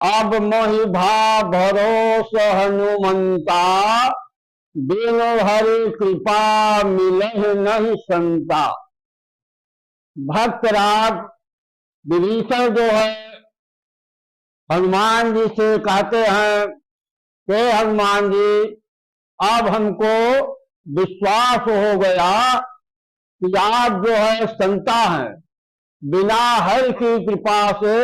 अब मोहि भा भरोस हनुमंता, बिनु हरि कृपा मिलहि नहीं संता। भक्तराज विभीषण जो है हनुमान जी से कहते हैं कि हनुमान जी, अब हमको विश्वास हो गया कि आप जो है संता हैं, बिना हरि की कृपा से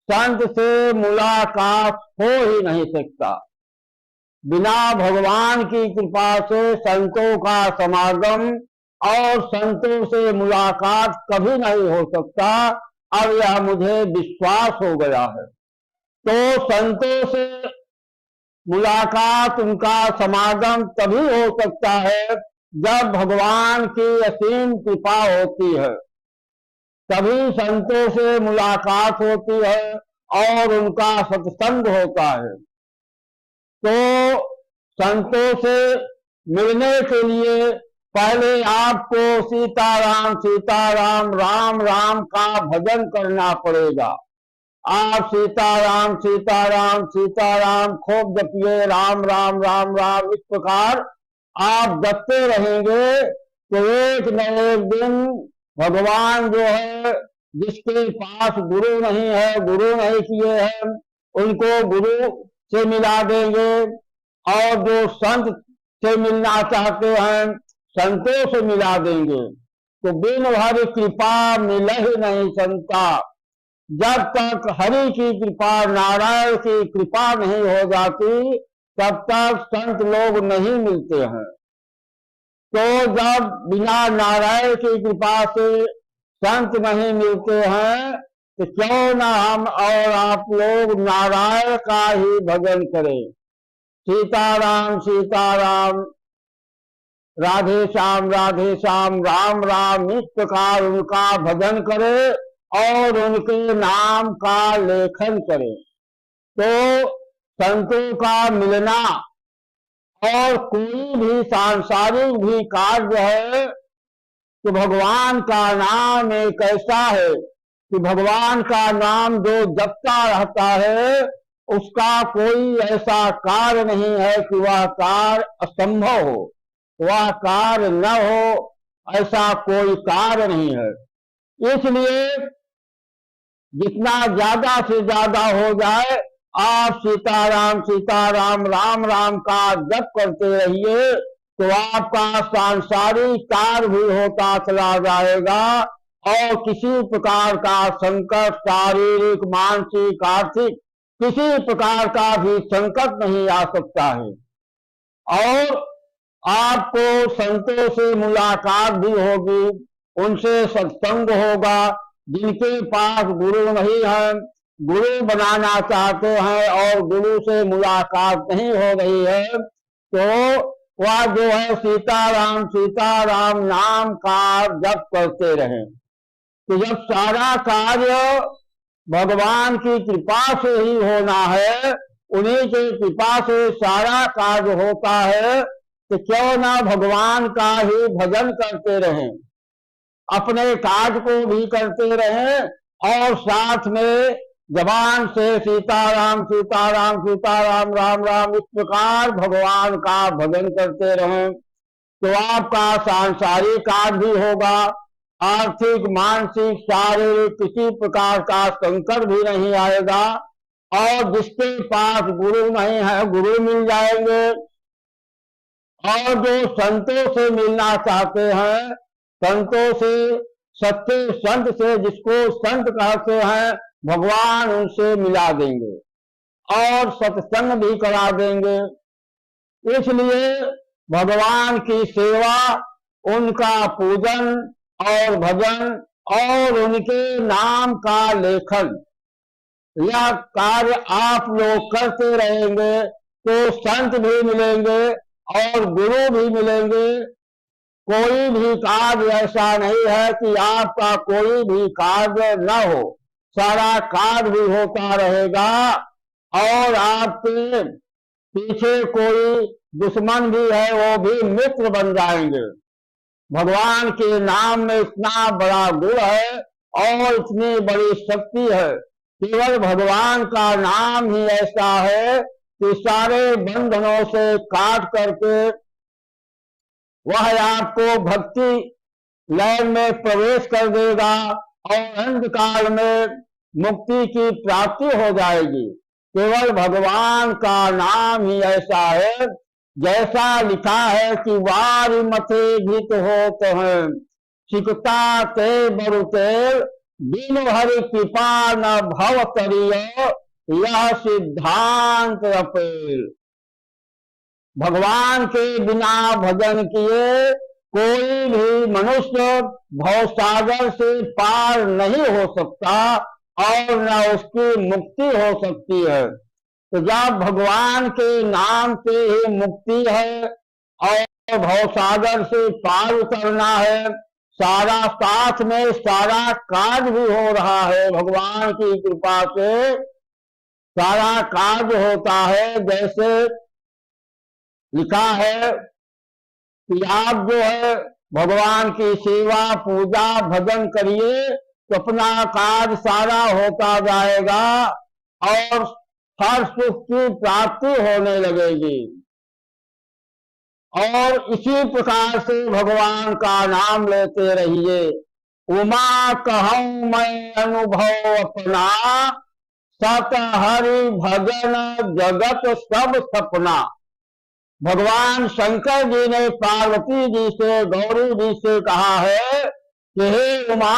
संत से मुलाकात हो ही नहीं सकता। बिना भगवान की कृपा से संतों का समागम और संतों से मुलाकात कभी नहीं हो सकता। अब यह मुझे विश्वास हो गया है। तो संतों से मुलाकात, उनका समागम तभी हो सकता है जब भगवान की असीम कृपा होती है, तभी संतों से मुलाकात होती है और उनका सत्संग होता है। तो संतों से मिलने के लिए पहले आपको सीताराम सीताराम राम राम का भजन करना पड़ेगा। आप सीताराम सीताराम सीताराम खूब जपिए, राम राम राम राम, इस प्रकार आप जपते रहेंगे तो एक न एक दिन भगवान जो है, जिसके पास गुरु नहीं है, गुरु नहीं किए हैं, उनको गुरु से मिला देंगे। और जो संत से मिलना चाहते हैं, संतों से मिला देंगे। तो बिन हरि कृपा मिलहि नहीं संता। जब तक हरि की कृपा, नारायण की कृपा नहीं हो जाती, तब तक संत लोग नहीं मिलते हैं। तो जब बिना नारायण की कृपा से संत नहीं मिलते हैं, तो क्यों ना हम और आप लोग नारायण का ही भजन करें। सीताराम सीताराम, राधे श्याम राम राम, इस प्रकार उनका भजन करे और उनके नाम का लेखन करे। तो संतों का मिलना और कोई भी सांसारिक भी कार्य है, तो भगवान का नाम एक ऐसा है कि भगवान का नाम जो जपता रहता है, उसका कोई ऐसा कार्य नहीं है कि वह कार्य असंभव हो, वह कार्य न हो, ऐसा कोई कार्य नहीं है। इसलिए जितना ज्यादा से ज्यादा हो जाए, आप सीताराम राम राम का जप करते रहिए, तो आपका सांसारिक कार्य भी होता चला जाएगा और किसी प्रकार का संकट, शारीरिक मानसिक आर्थिक किसी प्रकार का भी संकट नहीं आ सकता है। और आपको संतों से मुलाकात भी होगी, उनसे सत्संग होगा। जिनके पास गुरु नहीं है, गुरु बनाना चाहते हैं और गुरु से मुलाकात नहीं हो रही है, तो वह जो है सीताराम नाम का जप करते रहें। तो जब सारा कार्य भगवान की कृपा से ही होना है, उन्हीं की कृपा से सारा कार्य होता है, तो क्यों ना भगवान का ही भजन करते रहें, अपने कार्य को भी करते रहें और साथ में जबान से सीताराम राम राम, इस प्रकार भगवान का भजन करते रहें। तो आपका सांसारिक कार्य भी होगा, आर्थिक मानसिक शारीरिक किसी प्रकार का संकट भी नहीं आएगा। और जिसके पास गुरु नहीं है, गुरु मिल जाएंगे। और जो संतों से मिलना चाहते हैं, संतों से, सच्चे संत से, जिसको संत कहते हैं, भगवान उनसे मिला देंगे और सत्संग भी करा देंगे। इसलिए भगवान की सेवा, उनका पूजन और भजन और उनके नाम का लेखन, यह कार्य आप लोग करते रहेंगे तो संत भी मिलेंगे और गुरु भी मिलेंगे। कोई भी कार्य ऐसा नहीं है कि आपका कोई भी कार्य न हो, सारा कार्य भी होता रहेगा और आपके पीछे कोई दुश्मन भी है, वो भी मित्र बन जाएंगे। भगवान के नाम में इतना बड़ा गुण है और इतनी बड़ी शक्ति है केवल भगवान का नाम ही ऐसा है कि सारे बंधनों से काट करके वह आपको भक्ति लय में प्रवेश कर देगा और अंतकाल में मुक्ति की प्राप्ति हो जाएगी। केवल भगवान का नाम ही ऐसा है, जैसा लिखा है कि वारी मथे घित होत हैं, सिकता ते बरुतेल, बिन हरि कृपा न भव करिय, यह सिद्धांत अपेल। भगवान के बिना भजन किए कोई भी मनुष्य भवसागर से पार नहीं हो सकता और न उसकी मुक्ति हो सकती है। तो जब भगवान के नाम से ही मुक्ति है और भवसागर से पार उतरना है, सारा साथ में सारा कार्य भी हो रहा है, भगवान की कृपा से सारा कार्य होता है। जैसे लिखा है कि आप जो है भगवान की सेवा पूजा भजन करिए तो अपना कार्य सारा होता जाएगा और हर सुख की प्राप्ति होने लगेगी। और इसी प्रकार से भगवान का नाम लेते रहिए। उमा कहूं मैं अनुभव अपना, सत हरि भजन जगत सब सपना। भगवान शंकर जी ने पार्वती जी से गौरी जी से कहा है कि हे उमा,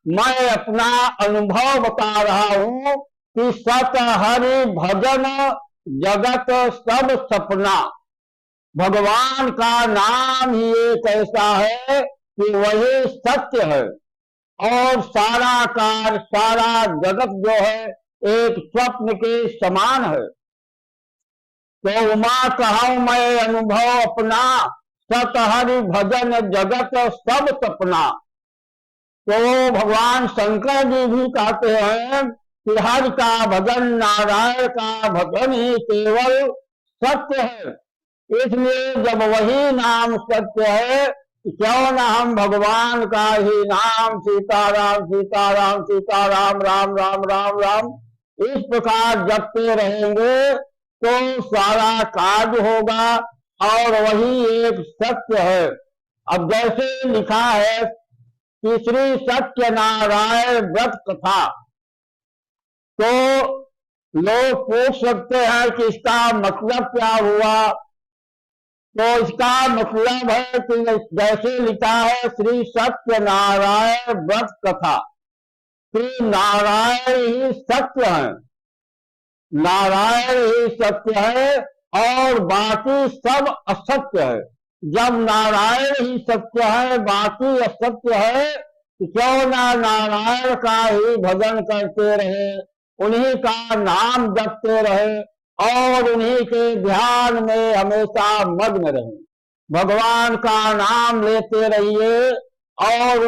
मैं अपना अनुभव बता रहा हूं कि सत हरि भजन जगत सब सपना। भगवान का नाम ही एक ऐसा है कि वही सत्य है और सारा कार्य सारा जगत जो है एक स्वप्न के समान है। तो उमा कहूं मैं अनुभव अपना, सत हरि भजन जगत सब सपना। तो भगवान शंकर जी भी कहते हैं कि हरि का भजन, नारायण का भजन ही केवल सत्य है। इसलिए जब वही नाम सत्य है, क्यों न हम भगवान का ही नाम सीताराम सीताराम सीताराम राम राम राम राम इस प्रकार जपते रहेंगे तो सारा कार्य होगा और वही एक सत्य है। अब जैसे लिखा है कि श्री सत्यनारायण व्रत कथा, तो लोग पूछ सकते हैं कि इसका मतलब क्या हुआ। तो इसका मतलब है कि जैसे लिखा है श्री सत्यनारायण व्रत कथा, श्री नारायण ही सत्य है, नारायण ही सत्य है और बाकी सब असत्य है। जब नारायण ही सत्य है बाकी असत्य है, तो क्यों ना नारायण का ही भजन करते रहे, उन्हीं का नाम जपते रहे और उन्हीं के ध्यान में हमेशा मग्न रहे। भगवान का नाम लेते रहिए और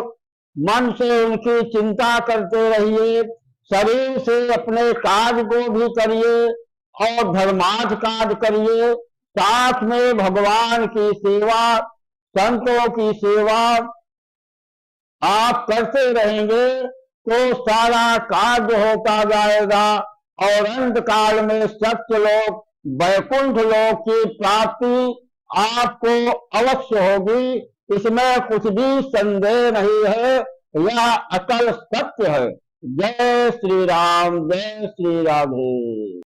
मन से उनकी चिंता करते रहिए। शरीर से अपने कार्य को भी करिए और धर्मार्थ कार्य करिए, साथ में भगवान की सेवा, संतों की सेवा आप करते रहेंगे तो सारा कार्य होता जाएगा और अंत काल में सत्य लोक वैकुंठ लोक की प्राप्ति आपको अवश्य होगी। इसमें कुछ भी संदेह नहीं है, यह अटल सत्य है। जय श्री राम, जय श्री राधे।